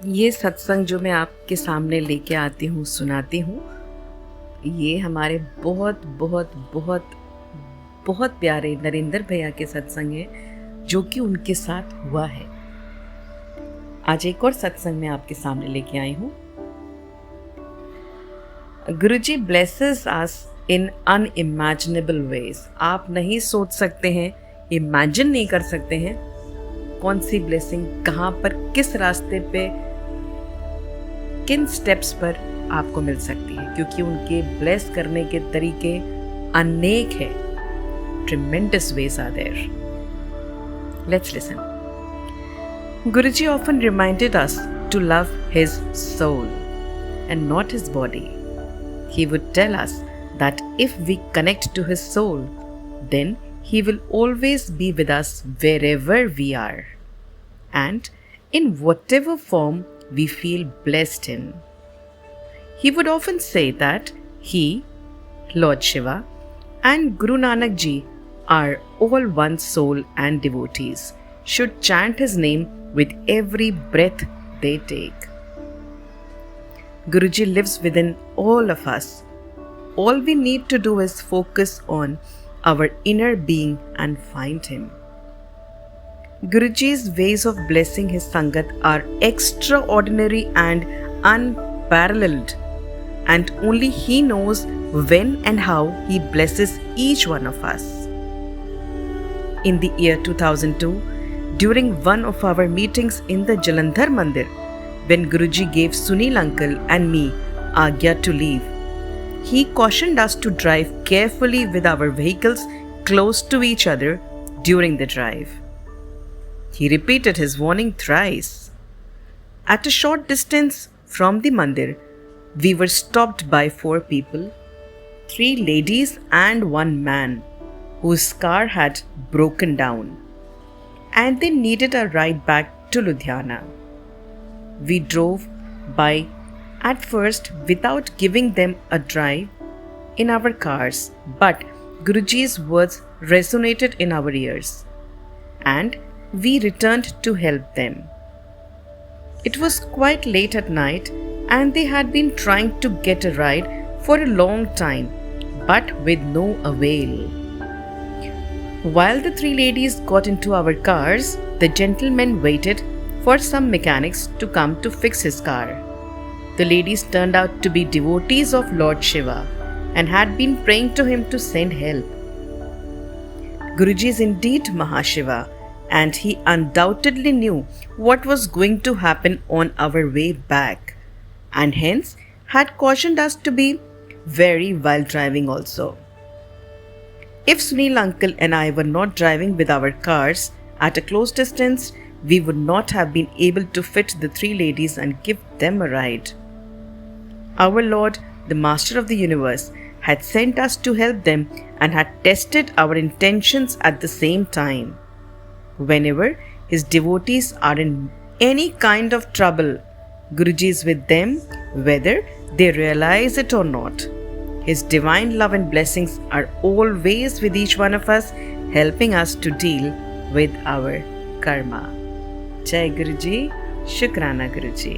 ये सत्संग जो मैं आपके सामने लेके आती हूँ, सुनाती हूँ, ये हमारे बहुत बहुत बहुत बहुत प्यारे नरेंद्र भैया के सत्संग है जो कि उनके साथ हुआ है। आज एक और सत्संग मैं आपके सामने लेके आई हूँ। गुरुजी ब्लेसेस अस इन अनइमेजिनेबल वेज। आप नहीं सोच सकते हैं, इमेजिन नहीं कर सकते हैं कौन सी ब्लेसिंग कहाँ पर, किस रास्ते पे, किन स्टेप्स पर आपको मिल सकती है, क्योंकि उनके ब्लेस करने के तरीके अनेक हैं। Tremendous ways are there. Let's listen. Guruji often reminded us to love his soul and not his body. He would tell us that if we connect to his soul, then he will always be with us wherever we are and in whatever form we feel blessed in. He would often say that he, Lord Shiva, and Guru Nanak Ji are all one soul and devotees should chant his name with every breath they take. Guruji lives within all of us. All we need to do is focus on our inner being and find him. Guruji's ways of blessing his Sangat are extraordinary and unparalleled, and only he knows when and how he blesses each one of us. In the year 2002, during one of our meetings in the Jalandhar Mandir, when Guruji gave Sunil uncle and me Agya to leave, he cautioned us to drive carefully with our vehicles close to each other during the drive. He repeated his warning thrice. At a short distance from the mandir, we were stopped by 4 people, 3 ladies and 1 man whose car had broken down, and they needed a ride back to Ludhiana. We drove by at first without giving them a drive in our cars, but Guruji's words resonated in our ears, and we returned to help them. It was quite late at night, and they had been trying to get a ride for a long time, but with no avail. While the 3 ladies got into our cars, the gentleman waited for some mechanics to come to fix his car. The ladies turned out to be devotees of Lord Shiva and had been praying to him to send help. Guruji is indeed Mahashiva, and he undoubtedly knew what was going to happen on our way back, and hence had cautioned us to be wary while driving also. If Sunil uncle and I were not driving with our cars at a close distance, we would not have been able to fit the 3 ladies and give them a ride. Our Lord, the Master of the Universe, had sent us to help them and had tested our intentions at the same time. Whenever his devotees are in any kind of trouble, Guruji is with them, whether they realize it or not. His divine love and blessings are always with each one of us, helping us to deal with our karma. Jai Guruji, Shukrana Guruji.